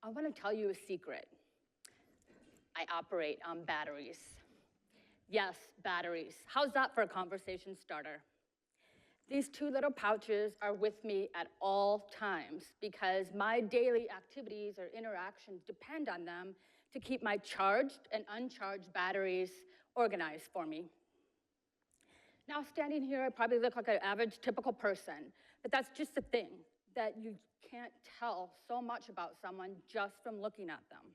I want to tell you a secret. I operate on batteries. Yes, batteries. How's that for a conversation starter? These two little pouches are with me at all times because my daily activities or interactions depend on them to keep my charged and uncharged batteries organized for me. Now, standing here, I probably look like an average, typical person, but that's just the thing, that you can't tell so much about someone just from looking at them.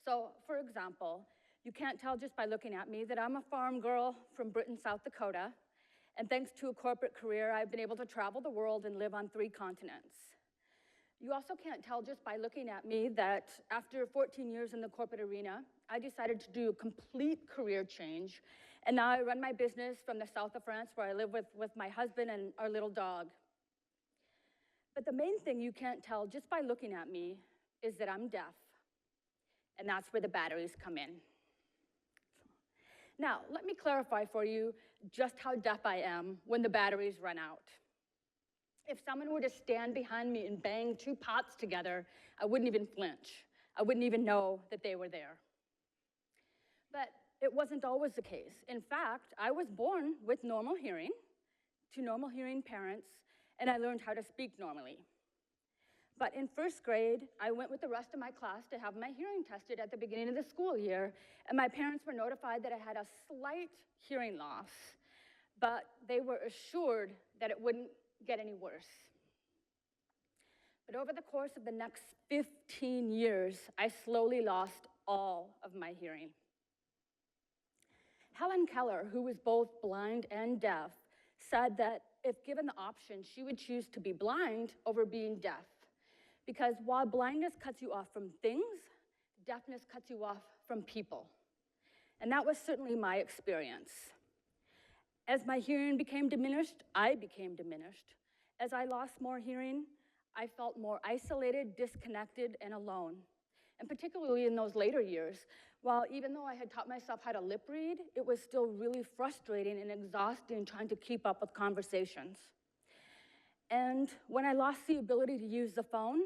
So, for example, you can't tell just by looking at me that I'm a farm girl from Britain, South Dakota, and thanks to a corporate career, I've been able to travel the world and live on 3 continents. You also can't tell just by looking at me that after 14 years in the corporate arena, I decided to do a complete career change, and now I run my business from the south of France where I live with my husband and our little dog. But the main thing you can't tell just by looking at me is that I'm deaf, and that's where the batteries come in. Now, let me clarify for you just how deaf I am when the batteries run out. If someone were to stand behind me and bang 2 pots together, I wouldn't even flinch. I wouldn't even know that they were there. But it wasn't always the case. In fact, I was born with normal hearing, to normal hearing parents, and I learned how to speak normally. But in 1st grade, I went with the rest of my class to have my hearing tested at the beginning of the school year, and my parents were notified that I had a slight hearing loss, but they were assured that it wouldn't get any worse. But over the course of the next 15 years, I slowly lost all of my hearing. Helen Keller, who was both blind and deaf, said that if given the option, she would choose to be blind over being deaf. Because while blindness cuts you off from things, deafness cuts you off from people. And that was certainly my experience. As my hearing became diminished, I became diminished. As I lost more hearing, I felt more isolated, disconnected, and alone. And particularly in those later years, while even though I had taught myself how to lip read, it was still really frustrating and exhausting trying to keep up with conversations. And when I lost the ability to use the phone,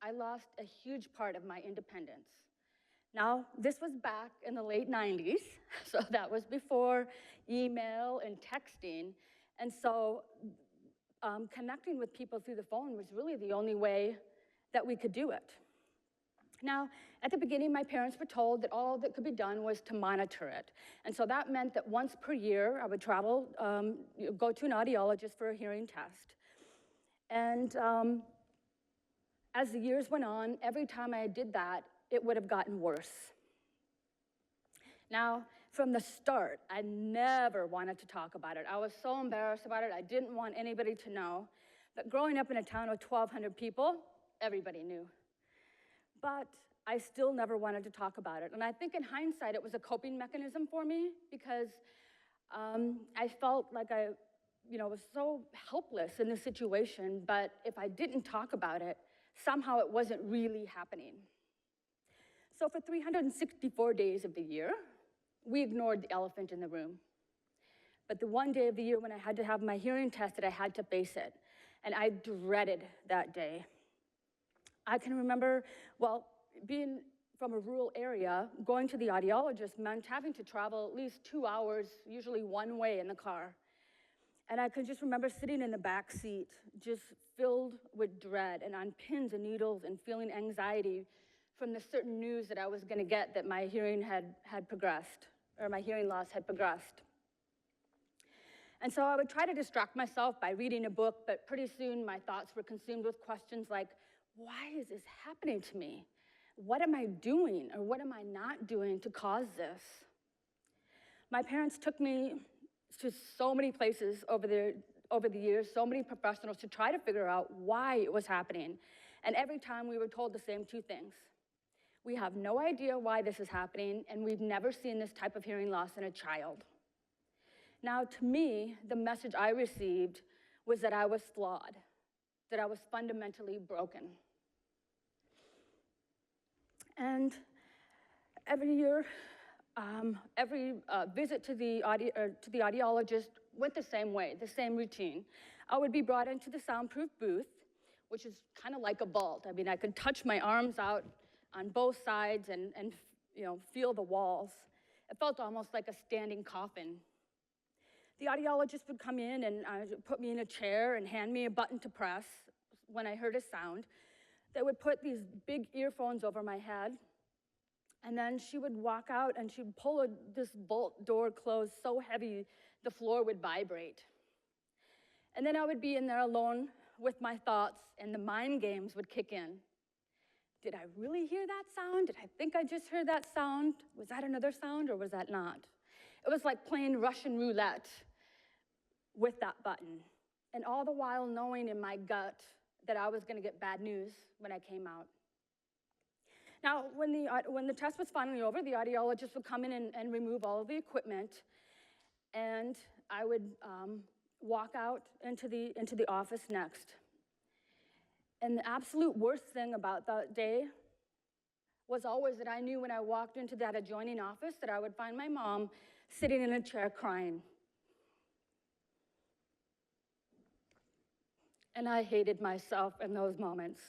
I lost a huge part of my independence. Now, this was back in the late 90s, so that was before email and texting, and so connecting with people through the phone was really the only way that we could do it. Now, at the beginning, my parents were told that all that could be done was to monitor it. And so that meant that once per year, I would travel, go to an audiologist for a hearing test. And as the years went on, every time I did that, it would have gotten worse. Now, from the start, I never wanted to talk about it. I was so embarrassed about it, I didn't want anybody to know. But growing up in a town of 1,200 people, everybody knew. But I still never wanted to talk about it. And I think in hindsight, it was a coping mechanism for me because I felt like I was so helpless in the situation, but if I didn't talk about it, somehow it wasn't really happening. So for 364 days of the year, we ignored the elephant in the room. But the one day of the year when I had to have my hearing tested, I had to face it. And I dreaded that day. I can remember, being from a rural area, going to the audiologist meant having to travel at least 2 hours, usually one way in the car. And I can just remember sitting in the back seat, just filled with dread and on pins and needles and feeling anxiety from the certain news that I was going to get that my hearing had progressed, or my hearing loss had progressed. And so I would try to distract myself by reading a book, but pretty soon my thoughts were consumed with questions like, why is this happening to me? What am I doing, or what am I not doing to cause this? My parents took me to so many places over the years, so many professionals to try to figure out why it was happening. And every time we were told the same 2 things. We have no idea why this is happening, and we've never seen this type of hearing loss in a child. Now, to me, the message I received was that I was flawed, that I was fundamentally broken. And every year, every visit to the audiologist went the same way, the same routine. I would be brought into the soundproof booth, which is kind of like a vault. I mean, I could touch my arms out on both sides and feel the walls. It felt almost like a standing coffin. The audiologist would come in and put me in a chair and hand me a button to press when I heard a sound. They would put these big earphones over my head, and then she would walk out and she'd pull this bolt door closed so heavy the floor would vibrate. And then I would be in there alone with my thoughts, and the mind games would kick in. Did I really hear that sound? Did I think I just heard that sound? Was that another sound, or was that not? It was like playing Russian roulette with that button, and all the while knowing in my gut that I was going to get bad news when I came out. Now, when the test was finally over, the audiologist would come in and remove all of the equipment, and I would walk out into the office next. And the absolute worst thing about that day was always that I knew when I walked into that adjoining office that I would find my mom sitting in a chair crying. And I hated myself in those moments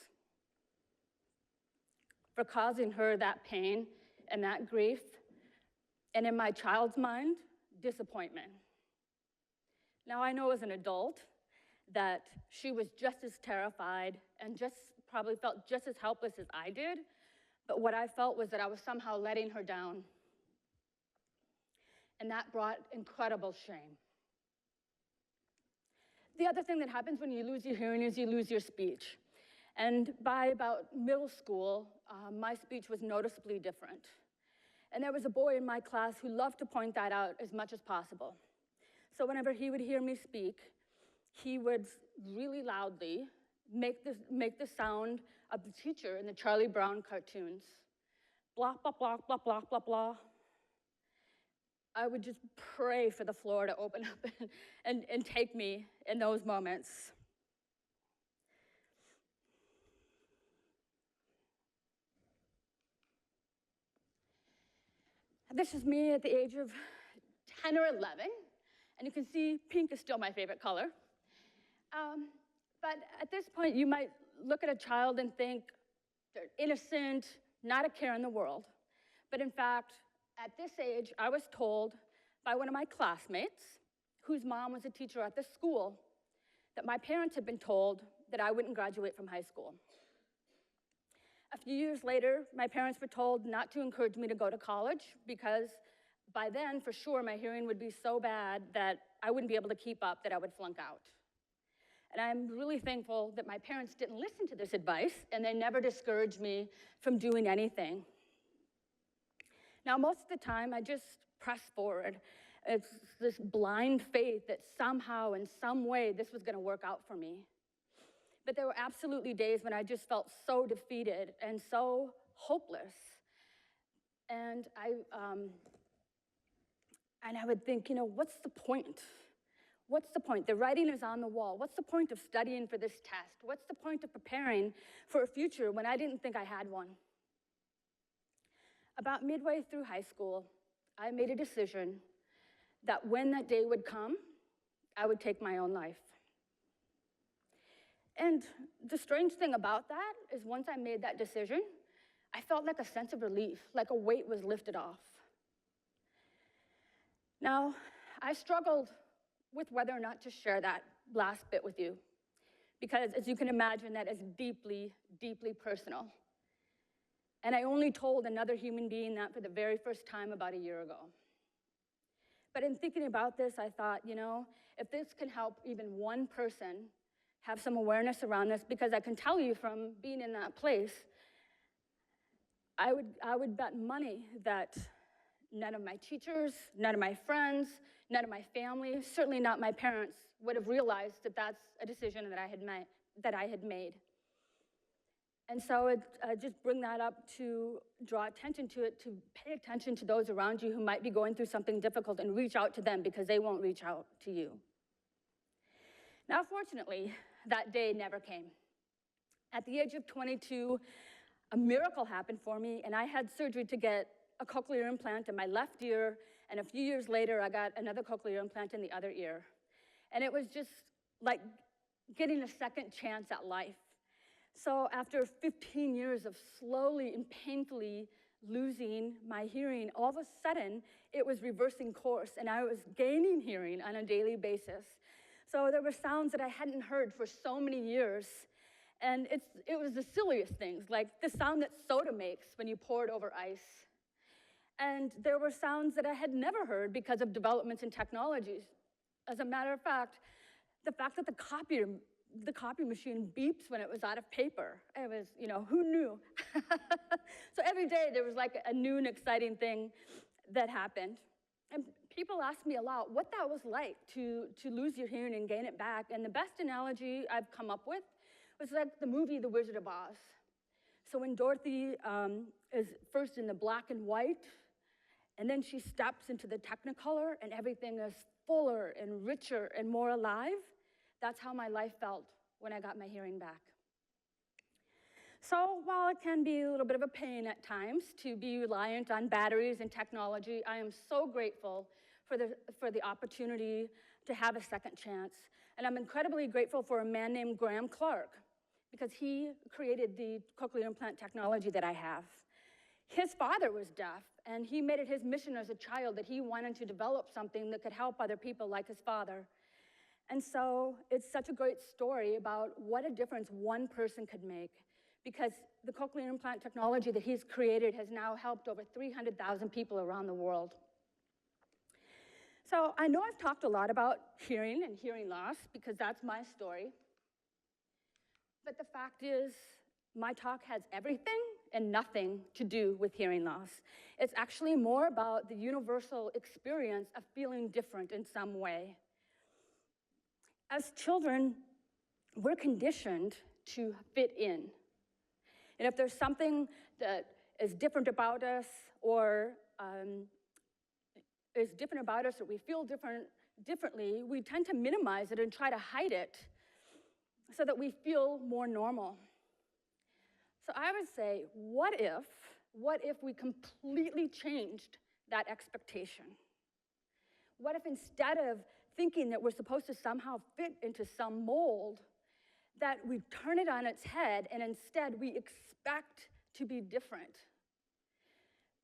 for causing her that pain and that grief, and in my child's mind, disappointment. Now, I know as an adult that she was just as terrified and probably felt just as helpless as I did, but what I felt was that I was somehow letting her down. And that brought incredible shame. The other thing that happens when you lose your hearing is you lose your speech. And by about middle school, my speech was noticeably different. And there was a boy in my class who loved to point that out as much as possible. So whenever he would hear me speak, he would really loudly make the sound of the teacher in the Charlie Brown cartoons. Blah, blah, blah, blah, blah, blah, blah. I would just pray for the floor to open up and take me in those moments. This is me at the age of 10 or 11, and you can see pink is still my favorite color. But at this point, you might look at a child and think they're innocent, not a care in the world. But in fact, at this age, I was told by one of my classmates, whose mom was a teacher at this school, that my parents had been told that I wouldn't graduate from high school. A few years later, my parents were told not to encourage me to go to college because by then, for sure, my hearing would be so bad that I wouldn't be able to keep up, that I would flunk out. And I'm really thankful that my parents didn't listen to this advice, and they never discouraged me from doing anything. Now, most of the time, I just press forward. It's this blind faith that somehow, in some way, this was going to work out for me. But there were absolutely days when I just felt so defeated and so hopeless. And I would think, what's the point? What's the point? The writing is on the wall. What's the point of studying for this test? What's the point of preparing for a future when I didn't think I had one? About midway through high school, I made a decision that when that day would come, I would take my own life. And the strange thing about that is once I made that decision, I felt like a sense of relief, like a weight was lifted off. Now, I struggled with whether or not to share that last bit with you, because as you can imagine, that is deeply, deeply personal. And I only told another human being that for the very first time about a year ago. But in thinking about this, I thought, if this can help even one person have some awareness around this, because I can tell you from being in that place, I would bet money that none of my teachers, none of my friends, none of my family, certainly not my parents, would have realized that that's a decision that I had made. And so I just bring that up to draw attention to it, to pay attention to those around you who might be going through something difficult and reach out to them because they won't reach out to you. Now, fortunately, that day never came. At the age of 22, a miracle happened for me, and I had surgery to get a cochlear implant in my left ear, and a few years later, I got another cochlear implant in the other ear. And it was just like getting a second chance at life. So after 15 years of slowly and painfully losing my hearing, all of a sudden, it was reversing course, and I was gaining hearing on a daily basis. So there were sounds that I hadn't heard for so many years, and it was the silliest things, like the sound that soda makes when you pour it over ice. And there were sounds that I had never heard because of developments in technologies. As a matter of fact that the copy machine beeps when it was out of paper. It was, who knew? So every day there was like a new and exciting thing that happened. And people ask me a lot what that was like to lose your hearing and gain it back. And the best analogy I've come up with was like the movie The Wizard of Oz. So when Dorothy is first in the black and white, and then she steps into the Technicolor, and everything is fuller and richer and more alive. That's how my life felt when I got my hearing back. So while it can be a little bit of a pain at times to be reliant on batteries and technology, I am so grateful for the opportunity to have a second chance. And I'm incredibly grateful for a man named Graham Clark, because he created the cochlear implant technology that I have. His father was deaf, and he made it his mission as a child that he wanted to develop something that could help other people like his father. And so it's such a great story about what a difference one person could make, because the cochlear implant technology that he's created has now helped over 300,000 people around the world. So I know I've talked a lot about hearing and hearing loss, because that's my story. But the fact is, my talk has everything and nothing to do with hearing loss. It's actually more about the universal experience of feeling different in some way. As children, we're conditioned to fit in. And if there's something that is different about us, or we feel differently, we tend to minimize it and try to hide it so that we feel more normal. So I would say, what if we completely changed that expectation? What if instead of thinking that we're supposed to somehow fit into some mold, that we turn it on its head and instead we expect to be different?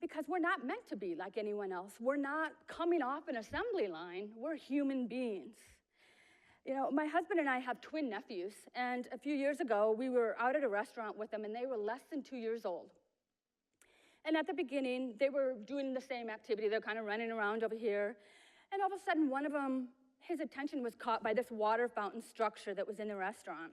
Because we're not meant to be like anyone else. We're not coming off an assembly line. We're human beings. My husband and I have twin nephews, and a few years ago, we were out at a restaurant with them, and they were less than 2 years old. And at the beginning, they were doing the same activity. They're kind of running around over here. And all of a sudden, one of them, his attention was caught by this water fountain structure that was in the restaurant.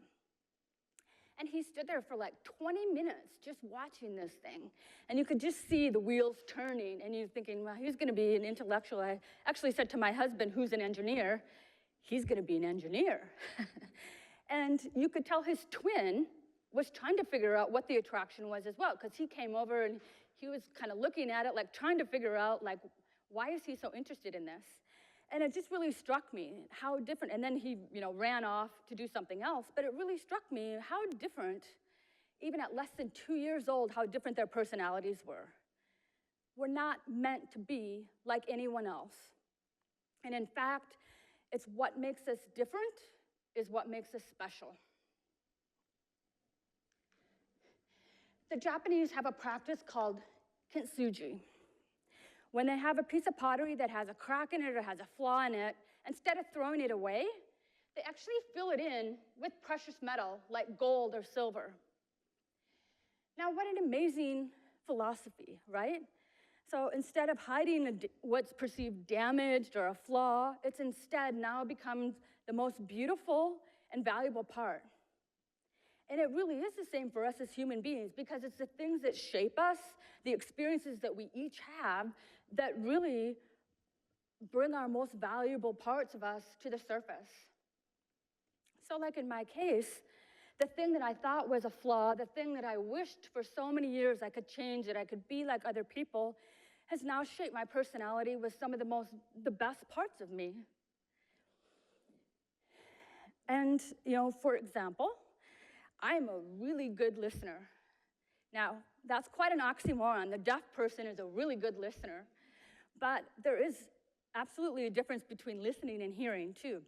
And he stood there for like 20 minutes just watching this thing. And you could just see the wheels turning, and you're thinking, well, he's going to be an intellectual. I actually said to my husband, who's an engineer, he's going to be an engineer. And you could tell his twin was trying to figure out what the attraction was as well, because he came over and he was kind of looking at it, like trying to figure out, like, why is he so interested in this? And it just really struck me how different, and then he ran off to do something else, but it really struck me how different, even at less than 2 years old, how different their personalities were. We're not meant to be like anyone else. And in fact, it's what makes us different is what makes us special. The Japanese have a practice called kintsugi. When they have a piece of pottery that has a crack in it or has a flaw in it, instead of throwing it away, they actually fill it in with precious metal like gold or silver. Now, what an amazing philosophy, right? So instead of hiding what's perceived damaged or a flaw, it's instead now becomes the most beautiful and valuable part. And it really is the same for us as human beings, because it's the things that shape us, the experiences that we each have, that really bring our most valuable parts of us to the surface. So like in my case, the thing that I thought was a flaw, the thing that I wished for so many years I could change, that I could be like other people, has now shaped my personality with some of the best parts of me. And, for example, I'm a really good listener. Now, that's quite an oxymoron. The deaf person is a really good listener. But there is absolutely a difference between listening and hearing, too.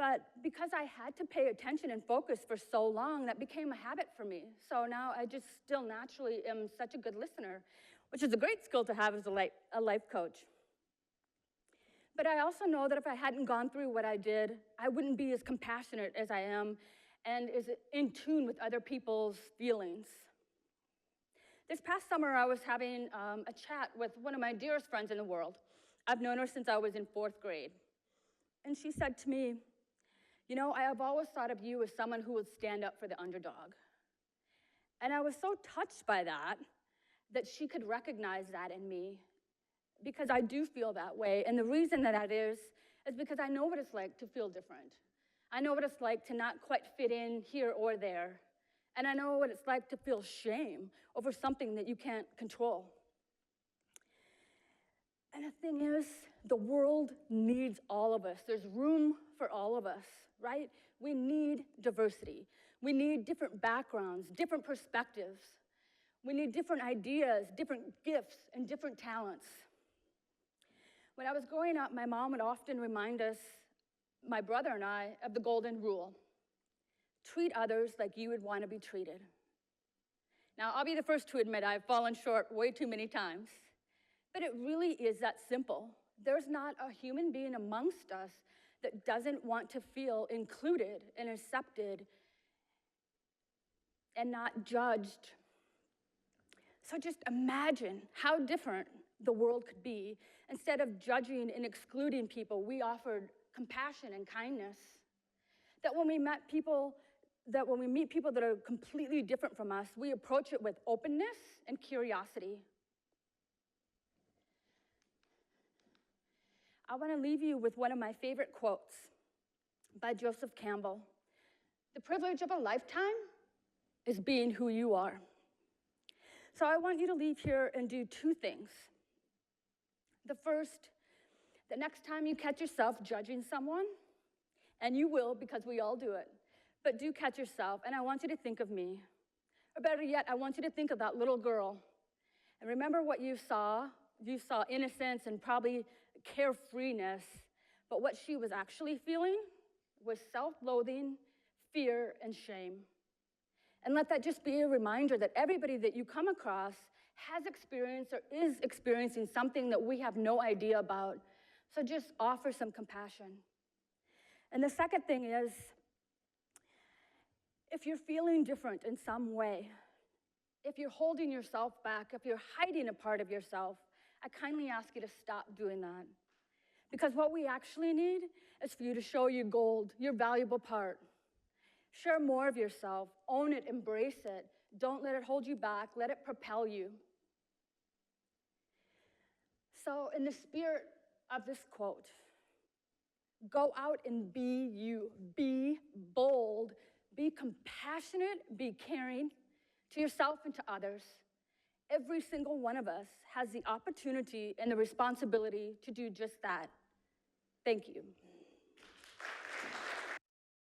But because I had to pay attention and focus for so long, that became a habit for me. So now I just still naturally am such a good listener, which is a great skill to have as a life coach. But I also know that if I hadn't gone through what I did, I wouldn't be as compassionate as I am and as in tune with other people's feelings. This past summer, I was having a chat with one of my dearest friends in the world. I've known her since I was in 4th grade. And she said to me, "You know, I have always thought of you as someone who would stand up for the underdog." And I was so touched by that she could recognize that in me, because I do feel that way. And the reason that is because I know what it's like to feel different. I know what it's like to not quite fit in here or there. And I know what it's like to feel shame over something that you can't control. And the thing is, the world needs all of us. There's room for all of us, right? We need diversity. We need different backgrounds, different perspectives. We need different ideas, different gifts, and different talents. When I was growing up, my mom would often remind us, my brother and I, of the golden rule. Treat others like you would want to be treated. Now, I'll be the first to admit I've fallen short way too many times, but it really is that simple. There's not a human being amongst us that doesn't want to feel included and accepted and not judged. So just imagine how different the world could be. Instead of judging and excluding people, we offered compassion and kindness. That when we meet people that are completely different from us, we approach it with openness and curiosity. I want to leave you with one of my favorite quotes by Joseph Campbell. "The privilege of a lifetime is being who you are." So I want you to leave here and do 2 things. The first, the next time you catch yourself judging someone, and you will because we all do it, but do catch yourself, and I want you to think of me. Or better yet, I want you to think of that little girl. And remember what you saw. You saw innocence and probably carefreeness, but what she was actually feeling was self-loathing, fear, and shame. And let that just be a reminder that everybody that you come across has experienced or is experiencing something that we have no idea about. So just offer some compassion. And the second thing is, if you're feeling different in some way, if you're holding yourself back, if you're hiding a part of yourself, I kindly ask you to stop doing that. Because what we actually need is for you to show your gold, your valuable part. Share more of yourself, own it, embrace it. Don't let it hold you back, let it propel you. So in the spirit of this quote, go out and be you, be bold, be compassionate, be caring to yourself and to others. Every single one of us has the opportunity and the responsibility to do just that. Thank you.